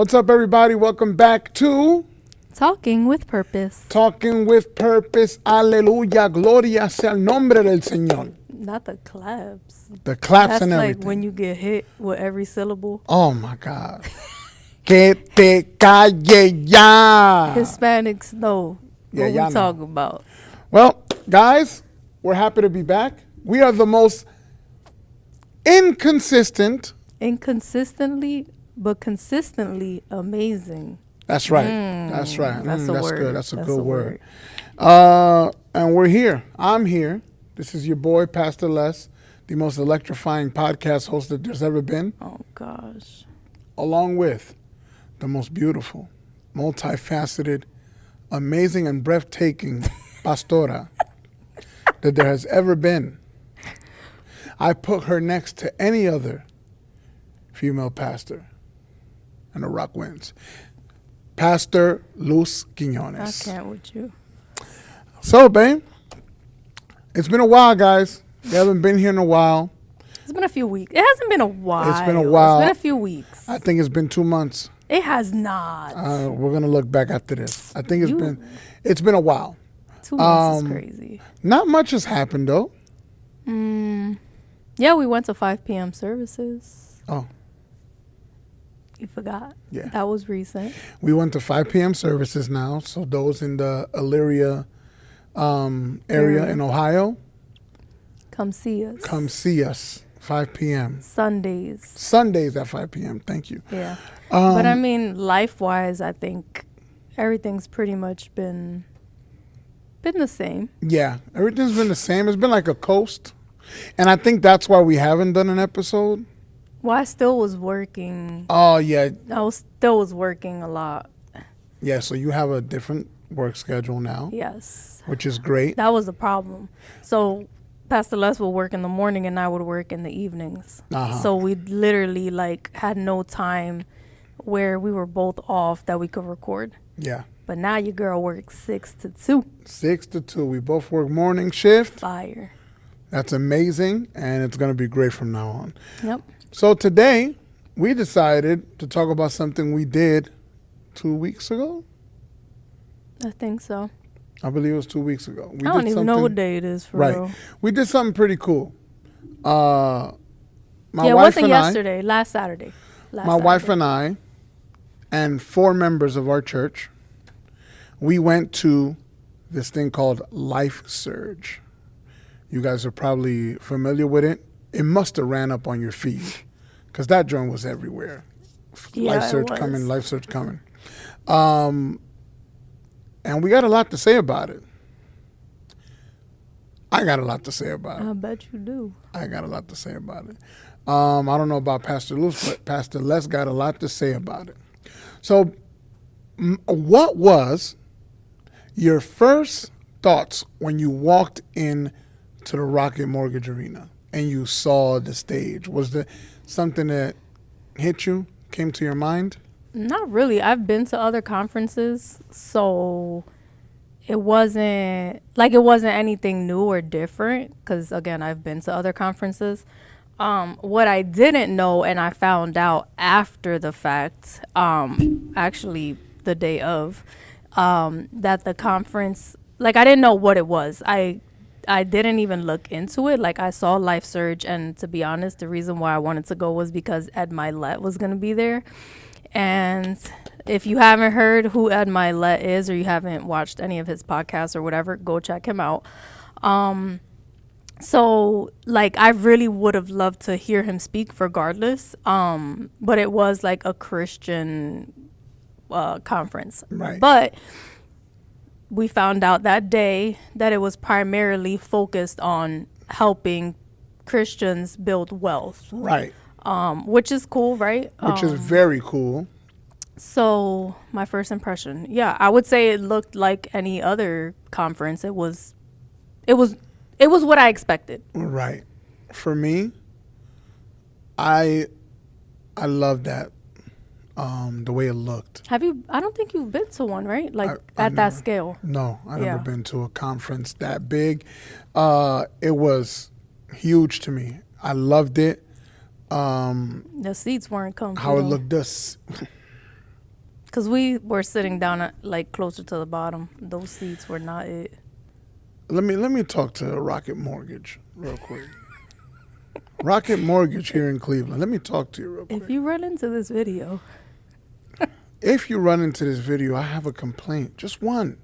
What's up, everybody? Welcome back to Talking with Purpose. Talking with Purpose. Aleluya. Gloria sea el nombre del Señor. Not the claps. The claps That's and like everything. when you get hit with every syllable. Oh, my God. Que te calle ya. Hispanics know Yeah, what y'all we know. talking about. Well, guys, we're happy to be back. We are the most inconsistent. Inconsistently, but consistently amazing. That's right. That's right. That's a that's word. good. That's a That's good a word. word. And we're here. I'm here. This is your boy, Pastor Les, the most electrifying podcast host that there's ever been, Oh, gosh. along with the most beautiful, multifaceted, amazing, and breathtaking pastora that there has ever been. I put her next to any other female pastor, and the rock wins. Pastor Luz I Quiñones. can't with you. So, babe, it's been a while, guys. We haven't been here in a while. It's been a few weeks. It hasn't been a while. It's been a while. It's been a few weeks. I think it's been 2 months. It has not. We're gonna look back after this. I think it's been a while. 2 months is crazy. Not much has happened though. Yeah, we went to 5 p.m. services. Oh, You forgot. Yeah. That was recent. we went to 5 p.m. services now. So those in the Elyria area in Ohio, Come see us. come see us. 5 p.m. Sundays. Sundays at 5 p.m. Thank you. Yeah. But I mean, life-wise, I think everything's pretty much been the same. Yeah, everything's been the same. It's been like a coast. And I think that's why we haven't done an episode. Well, I still was working. Oh, yeah. Still was working a lot. Yeah, so you have a different work schedule now, Yes. which is great. That was the problem. So Pastor Les would work in the morning and I would work in the evenings. Uh-huh. So we literally had no time where we were both off that we could record. Yeah. But now your girl works 6 to 2. 6 to 2. We both work morning shift. Fire. That's amazing, and it's going to be great from now on. Yep. So today, we decided to talk about something we did 2 weeks ago. I think so. I believe it was 2 weeks ago. We I don't did even know something- what day it is for Right. real. We did something pretty cool. My It wife wasn't and yesterday. Last Saturday. my wife and I, and 4 members of our church, we went to this thing called Life Surge. You guys are probably familiar with it. It must have ran up on your feed because that joint was everywhere. Yeah, Life it Surge was. coming, Life Surge coming. And we got a lot to say about it. I got a lot to say about it. I bet you do. I got a lot to say about it. I don't know about Pastor Luz, but Pastor Les got a lot to say about it. So, what was your first thoughts when you walked in to the Rocket Mortgage Arena and you saw the stage? Was there something that hit you, came to your mind? Not really. I've been to other conferences, so it wasn't anything new or different because, again, I've been to other conferences. What I didn't know, and I found out after the fact, actually the day of, that the conference, I didn't know what it was. I didn't even look into it. I saw Life Surge, and to be honest, the reason why I wanted to go was because Ed Milet was going to be there. And if you haven't heard who Ed Milet is, or you haven't watched any of his podcasts or whatever, go check him out. So I really would have loved to hear him speak regardless. But it was a Christian conference. Right. But we found out that day that it was primarily focused on helping Christians build wealth. Right. Which is cool, right? Which is very cool. So my first impression, yeah, I would say it looked like any other conference. It was what I expected. Right. For me, I love that. The way it looked. Have you? I don't think you've been to one, right? I've that never- scale. No, I've Yeah. never been to a conference that big. It was huge to me. I loved it. The seats weren't comfy. How it though. looked. Because we were sitting down at, like, closer to the bottom. Those seats were not it. Let me talk to Rocket Mortgage real quick. Rocket Mortgage here in Cleveland. Let me talk to you real quick. If you run into this video, If you run into this video, I have a complaint. Just one.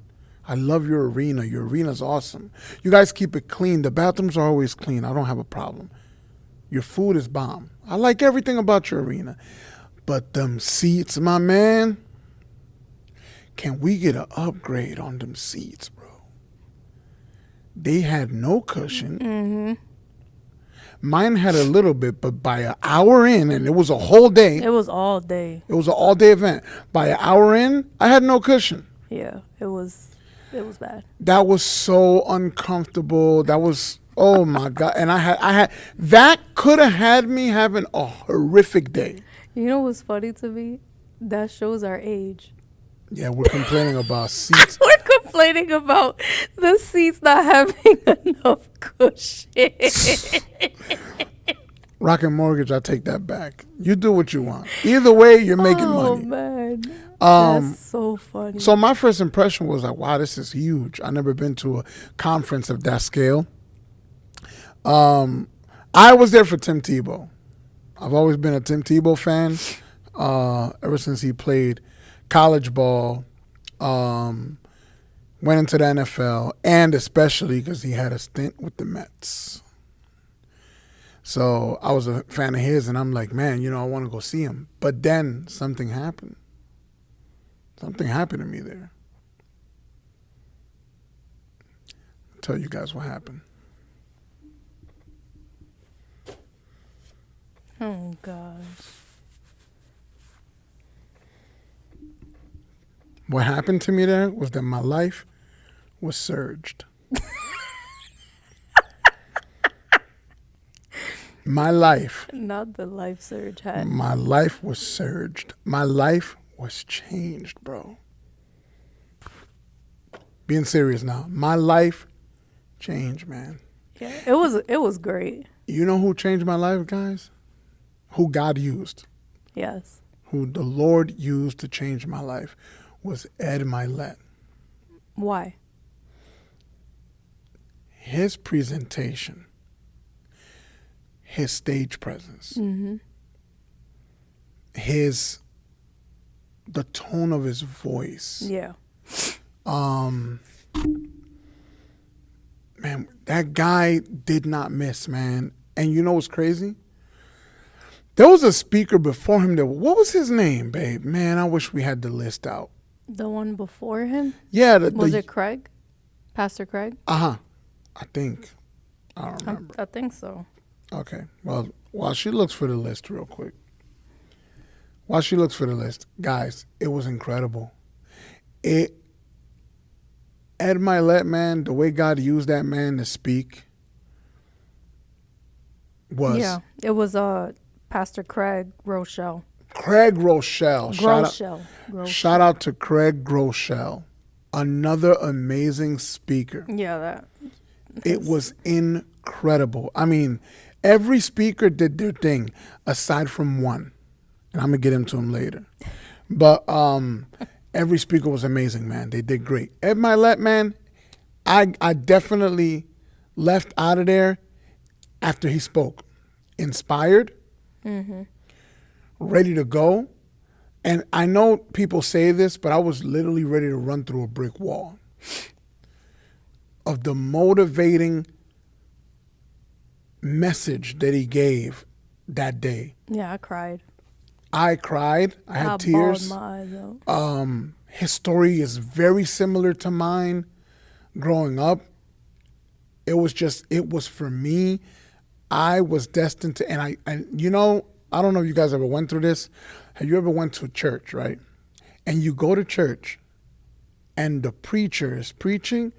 I love your arena. Your arena's awesome. You guys keep it clean. The bathrooms are always clean. I don't have a problem. Your food is bomb. I like everything about your arena. But them seats, my man, can we get an upgrade on them seats, bro? They had no cushion. mm-hmm. Mine had a little bit, but by an hour in, and it was a whole day. It was all day. It was an all-day event. By an hour in, I had no cushion. Yeah, it was bad. That was so uncomfortable. That was, oh my God. And I had that could have had me having a horrific day. You know what's funny to me? That shows our age. Yeah, we're complaining about seats. We're complaining about the seats not having enough cushion. Rocket Mortgage, I take that back. You do what you want. Either way, you're making money. Oh, man. That's so funny. So my first impression was like, wow, this is huge. I've never been to a conference of that scale. I was there for Tim Tebow. I've always been a Tim Tebow fan ever since he played college ball, went into the NFL, and especially because he had a stint with the Mets. So I was a fan of his, and I'm like, man, I want to go see him. But then something happened. Something happened to me there. I'll tell you guys what happened. Oh, gosh. What happened to me there was that my life was surged. My life. Not the life surge hat. My life was surged. My life was changed, bro. Being serious now. My life changed, man. Yeah, it was great. You know who changed my life, guys? Who God used. Yes. Who the Lord used to change my life was Ed Milet. Why? His presentation, his stage presence, Mm-hmm. the tone of his voice. Yeah. Man, that guy did not miss, man. And you know what's crazy? There was a speaker before him what was his name, babe? Man, I wish we had the list out. The one before him? Yeah. Was it Craig? Pastor Craig? Uh-huh. I think. I don't remember. I think so. Okay. Well, while she looks for the list real quick. Guys, it was incredible. Ed Milet, man, the way God used that man to speak was... Yeah, it was Pastor Craig Rochelle. Craig Rochelle. Shout out to Craig Rochelle. Another amazing speaker. Yeah, It was incredible. I mean, every speaker did their thing aside from one. And I'm going to get into him later. But every speaker was amazing, man. They did great. Ed Milet, man, I definitely left out of there after he spoke. Inspired. Mm-hmm. Ready to go. And I know people say this, but I was literally ready to run through a brick wall of the motivating message that he gave that day. Yeah, I cried. I cried. I had tears. Bawled my eyes out. His story is very similar to mine growing up. It was for me. I was destined to, and I don't know if you guys ever went through this. Have you ever went to a church, right? And you go to church and the preacher is preaching,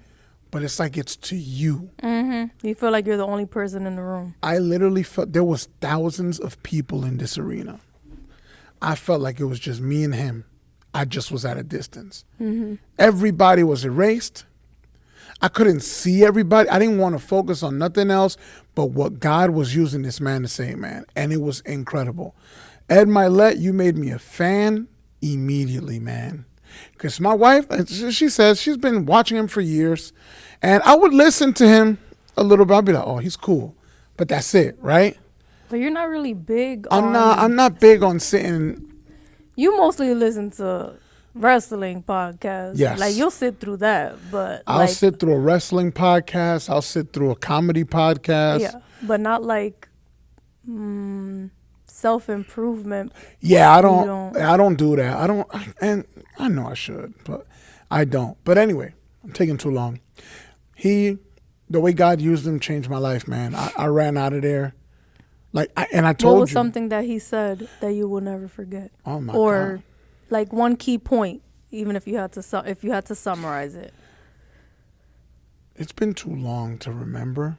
but it's like it's to you. Mm-hmm. You feel like you're the only person in the room. I literally felt there was thousands of people in this arena. I felt like it was just me and him. I just was at a distance. Mm-hmm. Everybody was erased. I couldn't see everybody. I didn't want to focus on nothing else but what God was using this man to say, man. And it was incredible. Ed Milet, you made me a fan. immediately, man. Because my wife, she says she's been watching him for years. And I would listen to him a little bit. I'd be like, oh, he's cool. But that's it, right? But you're not really big I'm not big on sitting. You mostly listen to wrestling podcasts. Yes. Like, you'll sit through that, but I'll sit through a wrestling podcast. I'll sit through a comedy podcast. Yeah, but not like self-improvement. Yeah, I don't do that. And I know I should, but I don't. But anyway, I'm taking too long. The way God used him changed my life, man. I ran out of there. I told you. What was something that he said that you will never forget? Oh my or God. Like one key point, even if you had to summarize it. It's been too long to remember.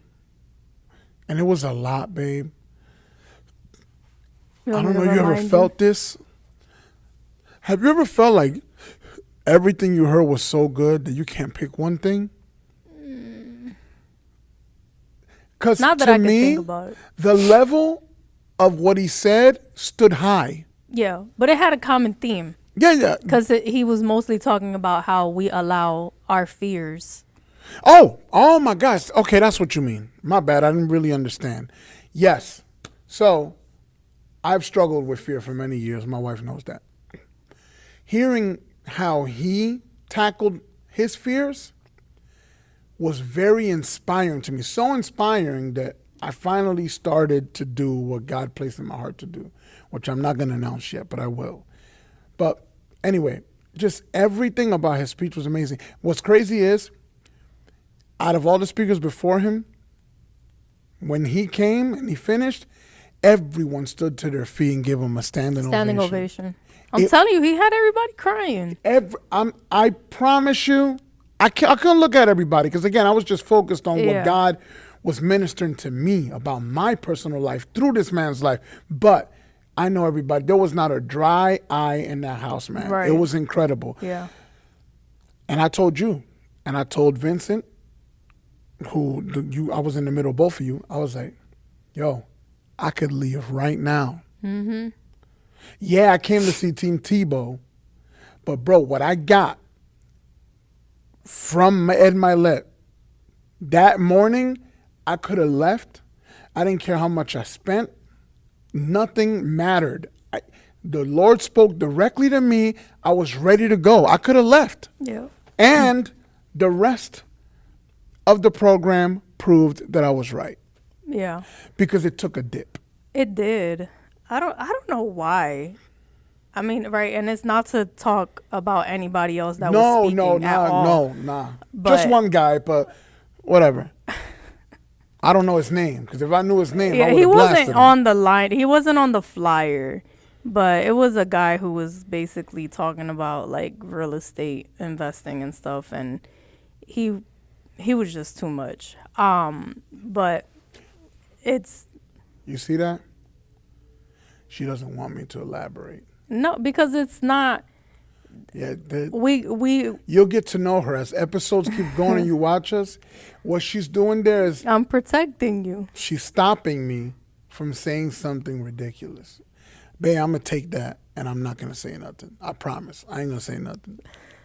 And it was a lot, babe. I don't know if you ever felt this. Have you ever felt like everything you heard was so good that you can't pick one thing? Because Not that to I can me, think about it. the level of what he said stood high. Yeah, but it had a common theme. Yeah. Because he was mostly talking about how we allow our fears. Oh my gosh. Okay, that's what you mean. My bad. I didn't really understand. Yes. So I've struggled with fear for many years. My wife knows that. Hearing how he tackled his fears was very inspiring to me. So inspiring that I finally started to do what God placed in my heart to do, which I'm not going to announce yet, but I will. But anyway, just everything about his speech was amazing. What's crazy is, out of all the speakers before him, when he came and he finished, everyone stood to their feet and gave him a standing ovation. I'm telling you, he had everybody crying. I promise you, I couldn't look at everybody because, again, I was just focused on what God was ministering to me about my personal life through this man's life. But I know everybody. There was not a dry eye in that house, man. Right. It was incredible. Yeah. And I told you, and I told Vincent, I was in the middle of both of you. I was like, yo, I could leave right now. Mm-hmm. Yeah, I came to see Team Tebow, but bro, what I got from Ed Milet that morning, I could have left. I didn't care how much I spent. Nothing mattered. The Lord spoke directly to me. I was ready to go. I could have left. Yeah. And the rest of the program proved that I was right. Yeah. Because it took a dip. It did. I don't know why. I mean, right, and it's not to talk about anybody else that was speaking at all. No. Just one guy, but whatever. I don't know his name, because if I knew his name, I would have blasted him. He wasn't on the line. He wasn't on the flyer, but it was a guy who was basically talking about, like, real estate investing and stuff, and he was just too much. But it's... You see that? She doesn't want me to elaborate. No, because it's not... Yeah, we you'll get to know her as episodes keep going and you watch us. What she's doing there is I'm protecting you. She's stopping me from saying something ridiculous. Babe, I'm gonna take that and I'm not gonna say nothing. I promise. I ain't gonna say nothing.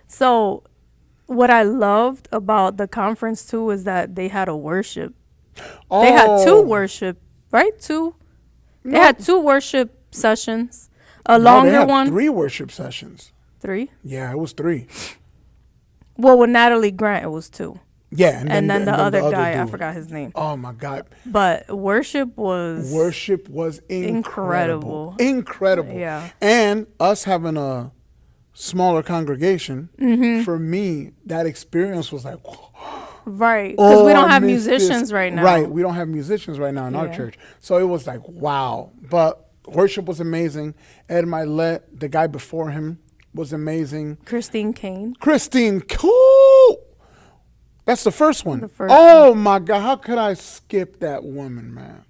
So what I loved about the conference too is that they had a worship. Oh. They had two worship, right? They had two worship sessions. A longer one. 3 worship sessions. 3? Yeah, it was 3. Well, with Natalie Grant, it was 2. Yeah, and then the other guy, I forgot his name. Oh my God! But worship was incredible. Yeah. And us having a smaller congregation, for me, that experience was like, right, because we don't have musicians right now. Right, we don't have musicians right now in our church, so it was like wow. But worship was amazing. Ed Milet, the guy before him, was amazing. Christine Kane, cool. That's the first one. My God, how could I skip that woman, man?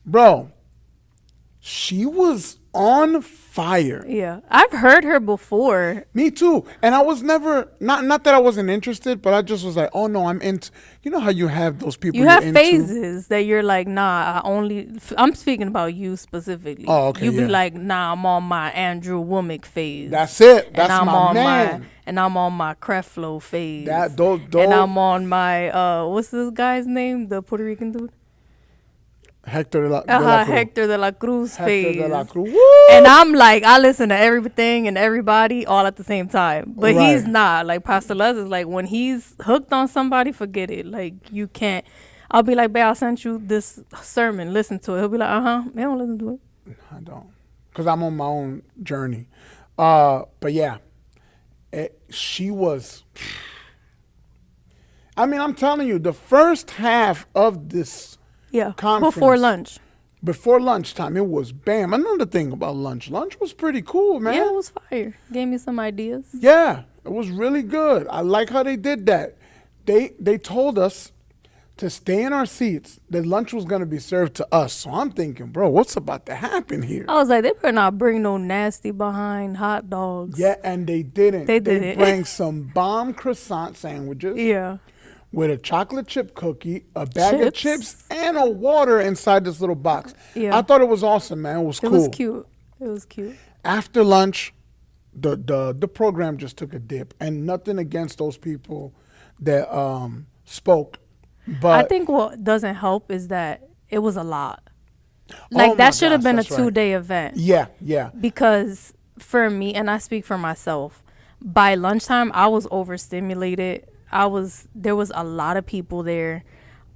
Bro, she was on fire. Yeah, I've heard her before. Me too. And I was never, not that I wasn't interested, but I just was like, oh no, I'm into, you know how you have those people You you're have into? phases that you're like, nah, I'm speaking about you specifically. Oh, okay, You be yeah. like, nah, I'm on my Andrew Womack phase. That's it. And That's I'm my on man. and I'm on my Creflo phase. Those, And I'm on my, what's this guy's name? The Puerto Rican dude? Hector de la Cruz. Hector de la Cruz Hector phase. de la Cruz. Woo! And I'm like, I listen to everything and everybody all at the same time. But he's Right. not. Like, Pastor Les is like, when he's hooked on somebody, forget it. Like, you can't. I'll be like, babe, I sent you this sermon. Listen to it. He'll be like, they don't listen to it. I don't. Because I'm on my own journey. But yeah, she was. I mean, I'm telling you, the first half of this Yeah. conference, Before lunch. lunchtime, it was bam. Another thing about lunch was pretty cool, man. Yeah, it was fire. Gave me some ideas. Yeah, it was really good. I like how they did that. They told us to stay in our seats. That lunch was going to be served to us. So I'm thinking, bro, what's about to happen here? I was like, they better not bring no nasty behind hot dogs. Yeah, and they didn't. They didn't. bring some bomb croissant sandwiches Yeah. with a chocolate chip cookie, a bag of Chips. chips, and a water inside this little box. Yeah. I thought it was awesome, man. It was It cool. was cute. It was cute. After lunch, the program just took a dip, and nothing against those people that spoke, but I think what doesn't help is that it was a lot. Oh Like, my that should have gosh, been a that's right. 2-day event. yeah, Because for me, and I speak for myself, by lunchtime I was overstimulated. There was a lot of people there.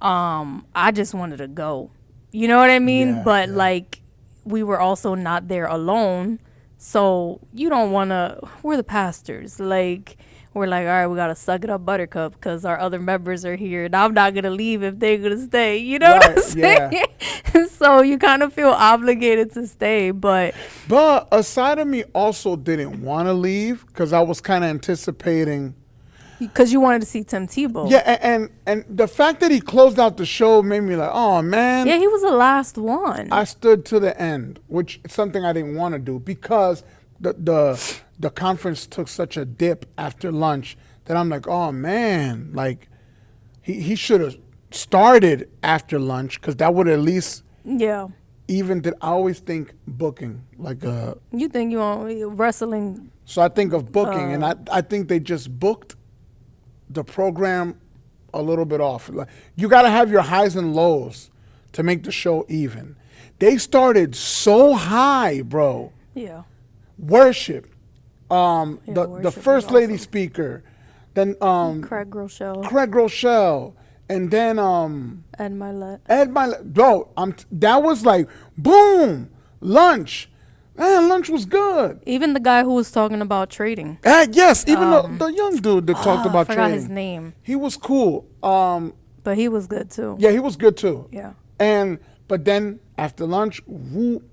I just wanted to go. You know what I mean? Yeah, But yeah. like, we were also not there alone. So you don't want to, we're the pastors. Like, we're like, all right, we got to suck it up, Buttercup, because our other members are here. And I'm not going to leave if they're going to stay. You know what I'm Right, yeah. saying? So you kind of feel obligated to stay. But But a side of me also didn't want to leave because I was kind of anticipating. because you wanted to see Tim Tebow. Yeah, and the fact that he closed out the show made me like, oh man. Yeah, he was the last one. I stood to the end, which is something I didn't want to do because the conference took such a dip after lunch that I'm like, oh man, like he should have started after lunch because that would at least Yeah. even did. I always think booking like a. You think you on wrestling? So I think of booking, and I think they just booked the program a little bit off. Like, you got to have your highs and lows to make the show even. They started so high, bro. Yeah. Worship. The worship first was lady awesome. speaker, then Craig Rochelle, Craig Rochelle, and then Ed Milet. Ed Milet. Bro, that was like boom, lunch. Man, lunch was good. Even the guy who was talking about trading. Yes, even the young dude that talked about I forgot trading. his name, He was cool. but he was good too. Yeah, he was good too. Yeah. But then after lunch, whoop,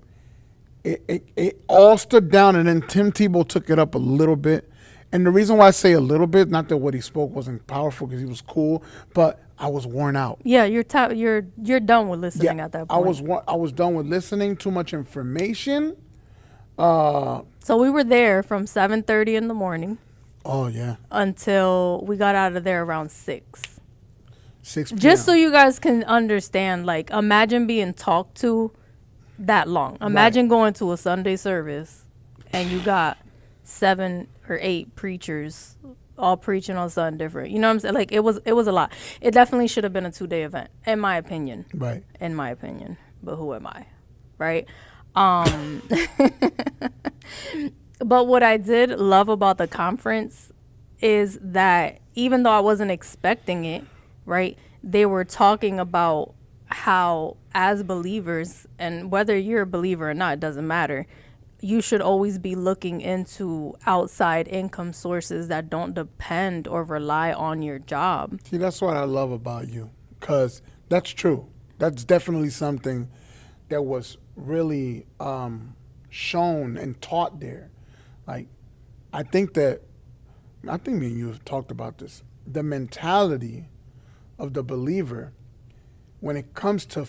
it all stood down, and then Tim Tebow took it up a little bit. And the reason why I say a little bit, not that what he spoke wasn't powerful because he was cool, but I was worn out. Yeah, you're done with listening at that point. I was done with listening. Too much information. So we were there from 7:30 in the morning Oh yeah, until we got out of there around 6. 6 p.m. Just so you guys can understand, like, imagine being talked to that long. Imagine going to a Sunday service and you got 7 or 8 preachers all preaching on something different. You know what I'm saying? Like, it was a lot. It definitely should have been a 2-day event, in my opinion. Right. In my opinion. But who am I? Right? But what I did love about the conference is that even though I wasn't expecting it, right, they were talking about how as believers, and whether you're a believer or not, it doesn't matter, you should always be looking into outside income sources that don't depend or rely on your job. See, that's what I love about you, because that's true. That's definitely something that was really shown and taught there. Like, I think me and you have talked about this. The mentality of the believer, when it comes to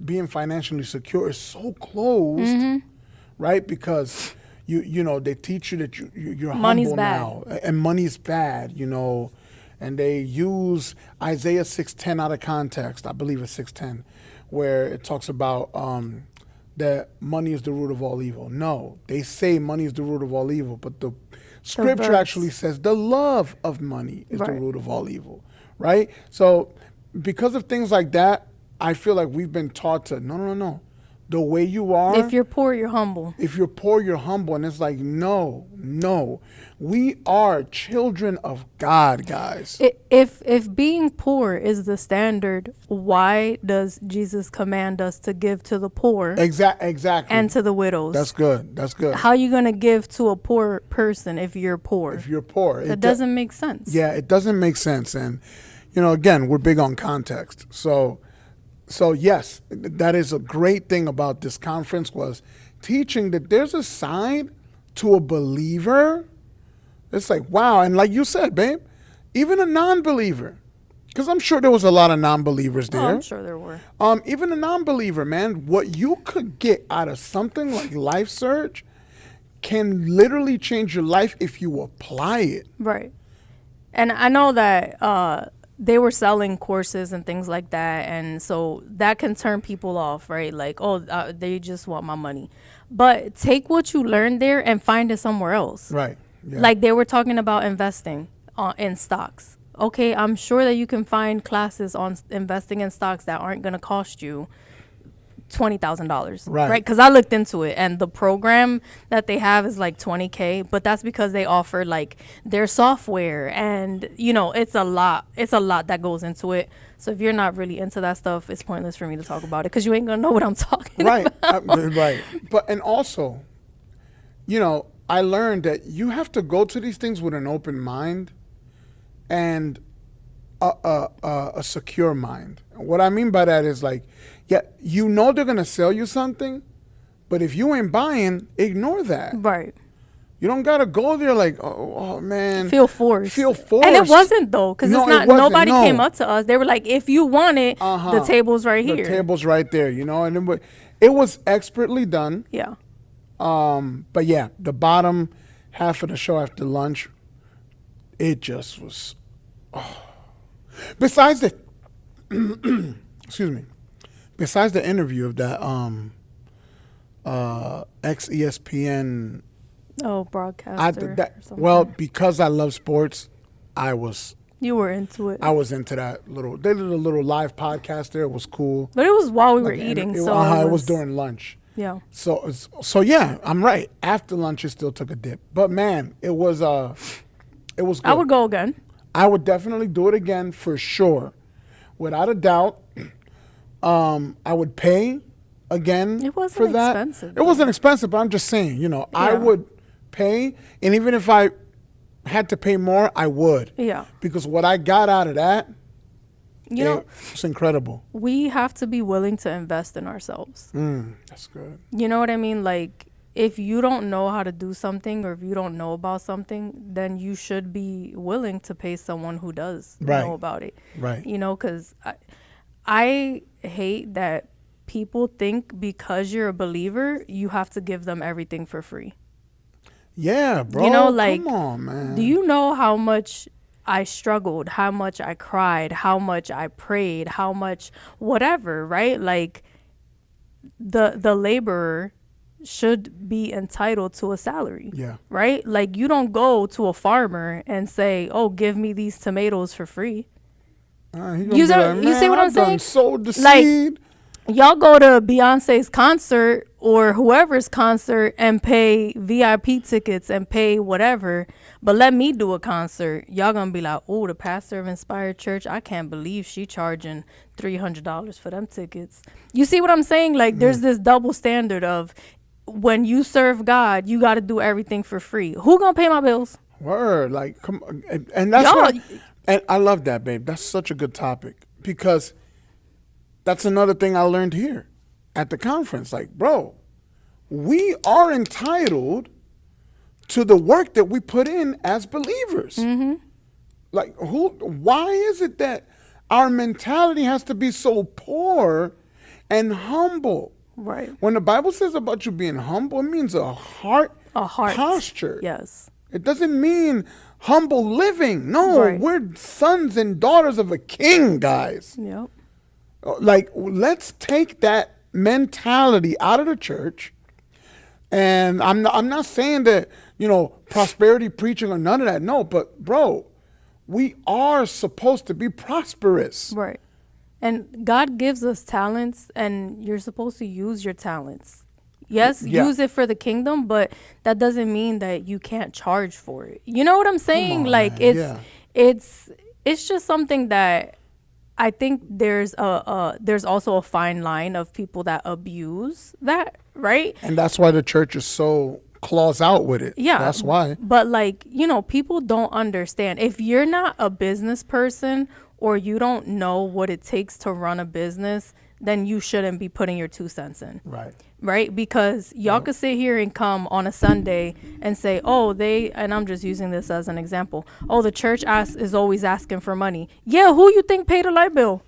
being financially secure is so closed, right? Because they teach you that you're Money's humble bad. now, and money's bad, and they use Isaiah 6:10 out of context. I believe it's 6:10, where it talks about that money is the root of all evil. No, they say money is the root of all evil, but the scripture verse. actually says the love of money is the Right. root of all evil, right? So because of things like that, I feel like we've been taught to, no. The way you are, If you're poor, you're humble. if you're poor, you're humble. And it's like, no. We are children of God, guys. If being poor is the standard, why does Jesus command us to give to the poor Exactly. and to the widows? That's good. How How are you going to give to a poor person if you're poor? if you're poor? That doesn't make sense. Yeah, it doesn't make sense. And, again, we're big on context. So yes, that is a great thing about this conference, was teaching that there's a side to a believer. It's like, wow. And like you said, babe, even a non-believer, because I'm sure there was a lot of non-believers there. Oh, I'm sure there were. Even a non-believer, man, what you could get out of something like Life Surge can literally change your life if you apply it. Right. And I know that they were selling courses and things like that. And so that can turn people off, right? Like, they just want my money. But take what you learned there and find it somewhere else. Right. Yeah. Like they were talking about investing in stocks. Okay, I'm sure that you can find classes on investing in stocks that aren't going to cost you $20,000. Right. Because I looked into it, and the program that they have is like $20K, but that's because they offer like their software, and it's a lot that goes into it. So if you're not really into that stuff, it's pointless for me to talk about it, because you ain't gonna know what I'm talking Right. about. Right. But, and also, I learned that you have to go to these things with an open mind and a secure mind. What I mean by that is like, yeah, they're going to sell you something, but if you ain't buying, ignore that. Right. You don't got to go there like, oh man. Feel forced. And it wasn't, though, because nobody came up to us. They were like, if you want it, the table's right here. The table's right there, and it was expertly done. Yeah. But yeah, the bottom half of the show after lunch, it just was. Besides the, excuse me, besides the interview of that ex-ESPN. Oh, broadcaster. or something. Well, because I love sports, You were into it. I was into that little. They did a little live podcast there. It was cool. But it was while we were eating, so it was during lunch. Yeah. So yeah, I'm right. After lunch, it still took a dip. But man, it was good. I would go again. I would definitely do it again for sure, without a doubt. I would pay again. It wasn't for that. expensive, It wasn't expensive, but I'm just saying, I would pay, and even if I had to pay more, I would. Yeah. Because what I got out of that, it's incredible. We have to be willing to invest in ourselves. That's good. You know what I mean? Like, if you don't know how to do something, or if you don't know about something, then you should be willing to pay someone who does know about it. Right. Because I hate that people think because you're a believer, you have to give them everything for free. Yeah, bro. Come on, man. Do you know how much I struggled, how much I cried, how much I prayed, how much whatever, right? Like, the laborer should be entitled to a salary. Yeah. Right? Like, you don't go to a farmer and say, "Oh, give me these tomatoes for free." You see what I'm saying? Sowed the Like, seed. Y'all go to Beyonce's concert or whoever's concert and pay VIP tickets and pay whatever, but let me do a concert. Y'all gonna be like, "Oh, the pastor of Inspired Church, I can't believe she charging $300 for them tickets." You see what I'm saying? Like, there's this double standard of, when you serve God, you got to do everything for free. Who gonna pay my bills? Word, like, come on. And that's and I love that, babe. That's such a good topic, because that's another thing I learned here at the conference. Like, bro, we are entitled to the work that we put in as believers. Mm-hmm. Like, why is it that Our mentality has to be so poor and humble. Right. When the Bible says about you being humble, it means a heart posture. Yes. It doesn't mean humble living. No, Right. we're sons and daughters of a king, guys. Yep. Like, let's take that mentality out of the church. And I'm not saying that, prosperity preaching or none of that. No, but bro, we are supposed to be prosperous. Right. And God gives us talents, and you're supposed to use your talents. Yes, Yeah. use it for the kingdom, but that doesn't mean that you can't charge for it. You know what I'm saying? on, Like man. Yeah. it's just something that I think there's also a fine line of people that abuse that, right? And that's why the church is so claws out with it. Yeah. That's why. But people don't understand. If you're not a business person or you don't know what it takes to run a business, then you shouldn't be putting your 2 cents in. Right. Right? Because y'all could sit here and come on a Sunday and say, and I'm just using this as an example. Oh, the church is always asking for money. Yeah, who you think paid the light bill?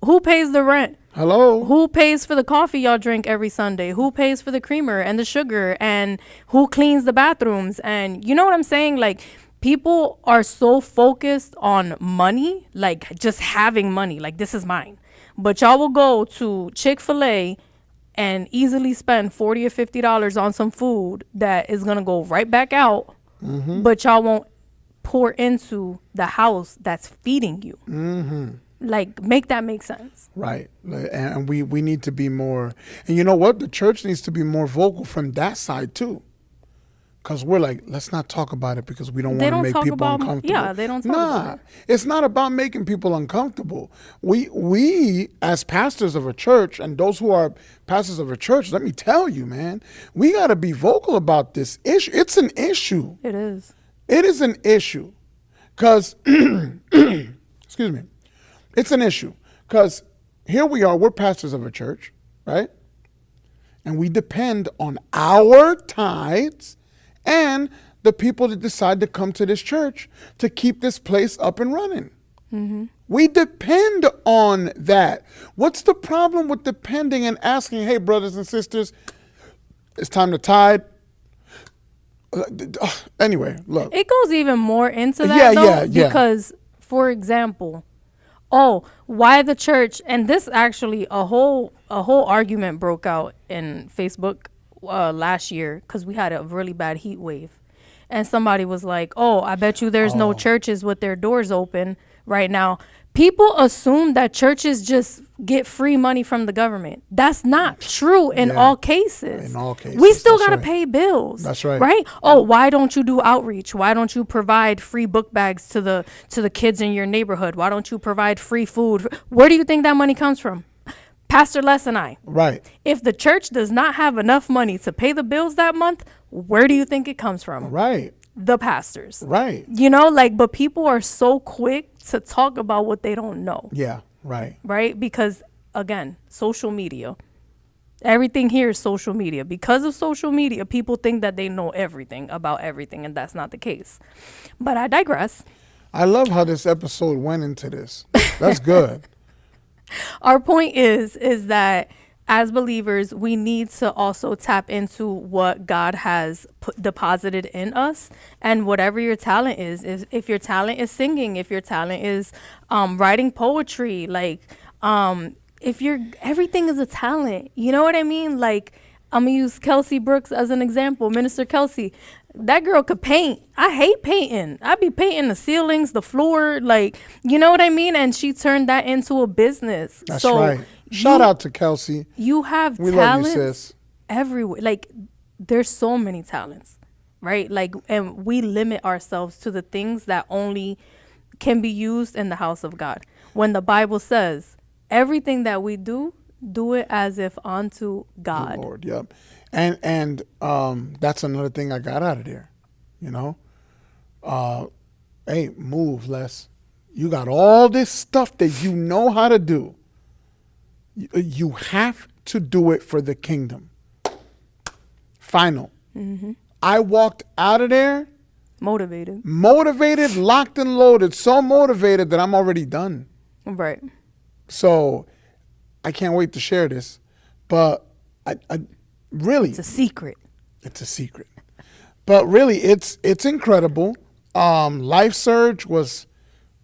Who pays the rent? Hello? Who pays for the coffee y'all drink every Sunday? Who pays for the creamer and the sugar? And who cleans the bathrooms? And you know what I'm saying? Like, people are so focused on money, like just having money, like this is mine. But y'all will go to Chick-fil-A and easily spend $40 or $50 on some food that is going to go right back out. Mm-hmm. But y'all won't pour into the house that's feeding you. Mm-hmm. Like, make that make sense. Right. And we need to be more, and you know what? The church needs to be more vocal from that side too. Because we're like, let's not talk about it because we don't want to make people uncomfortable. Yeah, they don't talk about it. It's not about making people uncomfortable. We, as pastors of a church, and those who are pastors of a church, let me tell you, man, we got to be vocal about this issue. It's an issue. It is. It is an issue. Because, excuse me, it's an issue. Because here we are, we're pastors of a church, right? And we depend on our tithes and the people that decide to come to this church to keep this place up and running. Mm-hmm. We depend on that. What's the problem with depending and asking, hey, brothers and sisters, it's time to tithe? Anyway, look. It goes even more into that, Yeah. Because, for example, why the church, and this actually, a whole argument broke out in Facebook last year because we had a really bad heat wave, and somebody was like, I bet you there's no churches with their doors open right now. People assume that churches just get free money from the government. That's not true in all cases. In all cases. We still got to pay bills. That's right. Right? Why don't you do outreach? Why don't you provide free book bags to the kids in your neighborhood? Why don't you provide free food? Where do you think that money comes from? Pastor Les and I. Right. If the church does not have enough money to pay the bills that month, where do you think it comes from? Right. The pastors. Right. But people are so quick to talk about what they don't know. Yeah. Right. Right? Because, again, social media. Everything here is social media. Because of social media, people think that they know everything about everything, and that's not the case. But I digress. I love how this episode went into this. That's good. Our point is that as believers, we need to also tap into what God has deposited in us, and whatever your talent is if your talent is singing, if your talent is writing poetry, everything is a talent. You know what I mean? Like, I'm going to use Kelsey Brooks as an example. Minister Kelsey, that girl could paint. I hate painting. I be painting the ceilings, the floor, you know what I mean? And she turned that into a business. That's right. Shout out to Kelsey. You have we talents love you, sis. Everywhere. There's so many talents, right? And we limit ourselves to the things that only can be used in the house of God. When the Bible says everything that we do it as if unto God. The Lord, yep. And that's another thing I got out of there, Hey, move, Les. You got all this stuff that you know how to do. You have to do it for the kingdom. Final. Mm-hmm. I walked out of there motivated, locked and loaded, so motivated that I'm already done. Right. So I can't wait to share this, but I really, It's a secret. it's a secret. But really, it's incredible. Life Surge was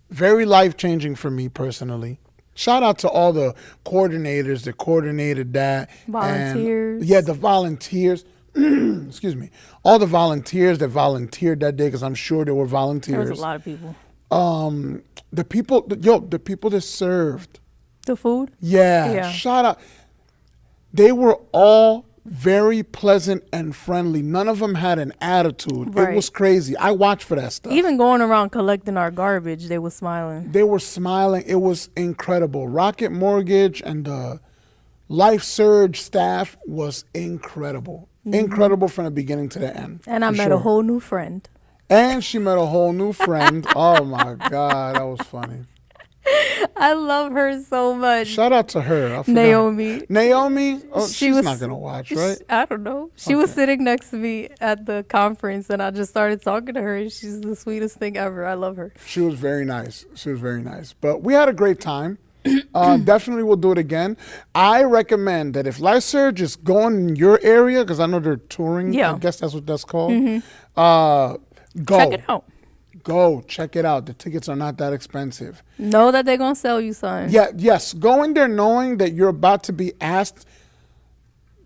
very life changing for me personally. Shout out to all the coordinators that coordinated that. Volunteers. And, yeah, the volunteers. Excuse me. All the volunteers that volunteered that day, because I'm sure there were volunteers. There was a lot of people. The people that served. The food? Yeah. Yeah. Shout out. They were all very pleasant and friendly. None of them had an attitude. Right. It was crazy. I watched for that stuff. Even going around collecting our garbage, they were smiling. They were smiling. It was incredible. Rocket Mortgage and the Life Surge staff was incredible. Incredible from the beginning to the end. And I for met sure. a whole new friend. And she met a whole new friend. Oh my God, that was funny. I love her so much. Shout out to her. I forgot. Naomi. Naomi? Oh, She she's was- not going to watch, right? I don't know. She was Okay. sitting next to me at the conference, and I just started talking to her, and she's the sweetest thing ever. I love her. She was very nice. She was very nice. But we had a great time. Definitely will do it again. I recommend that if Life Surge is going in your area, because I know they're touring. Yeah. I guess that's what that's called. Go. Check it out. Go. Check it out. The tickets are not that expensive. Know that they're going to sell you something. Yeah. Yes. Go in there knowing that you're about to be asked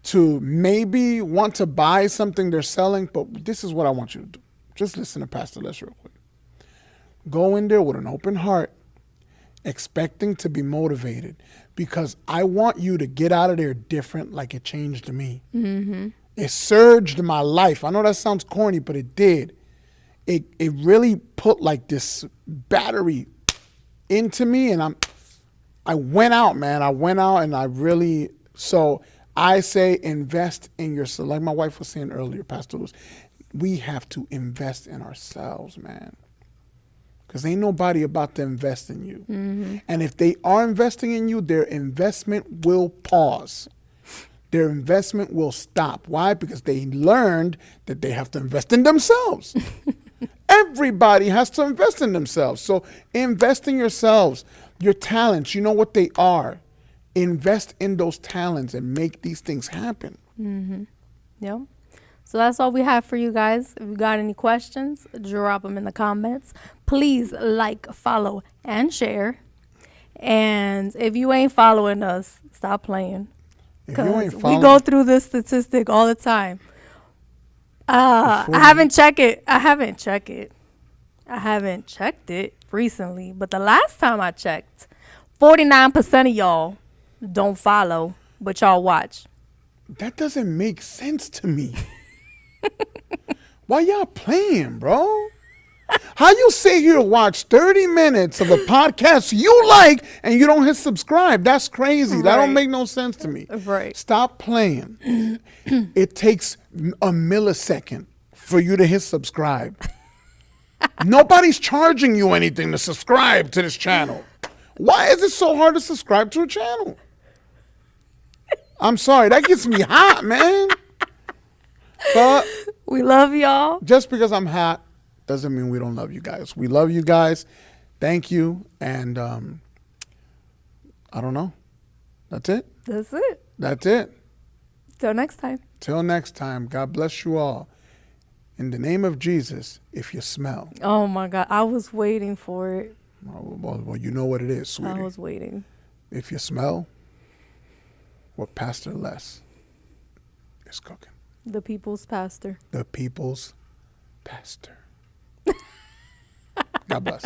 to maybe want to buy something they're selling. But this is what I want you to do. Just listen to Pastor Les real quick. Go in there with an open heart, expecting to be motivated, because I want you to get out of there different, like it changed me. Mm-hmm. It surged my life. I know that sounds corny, but it did. It really put like this battery into me, and I went out, man. I went out, and so I say invest in yourself. Like my wife was saying earlier, Pastor Luz, we have to invest in ourselves, man. Because ain't nobody about to invest in you. Mm-hmm. And if they are investing in you, their investment will pause. Their investment will stop. Why? Because they learned that they have to invest in themselves. Everybody has to invest in themselves. So invest in yourselves, your talents. You know what they are. Invest in those talents and make these things happen. Mm-hmm. Yep. So that's all we have for you guys. If you got any questions, drop them in the comments. Please like, follow, and share. And if you ain't following us, stop playing. If you ain't Because we following, go through this statistic all the time. I haven't checked it. I haven't checked it recently. But the last time I checked, 49% of y'all don't follow, but y'all watch. that doesn't make sense to me. Why y'all playing, bro? How you sit here and watch 30 minutes of a podcast you like and you don't hit subscribe? That's crazy. That Right. don't make no sense to me. Right. Stop playing. It takes a millisecond for you to hit subscribe. Nobody's charging you anything to subscribe to this channel. Why is it so hard to subscribe to a channel? I'm sorry. That gets me hot, man. But We love y'all. just because I'm hot doesn't mean we don't love you guys. We love you guys. Thank you. And I don't know. That's it. That's it. That's it. Till next time. Till next time. God bless you all. In the name of Jesus, if you smell. Oh my God. I was waiting for it. Well, you know what it is, sweetie. I was waiting. If you smell what Pastor Les is cooking. The people's pastor. The people's pastor. God bless.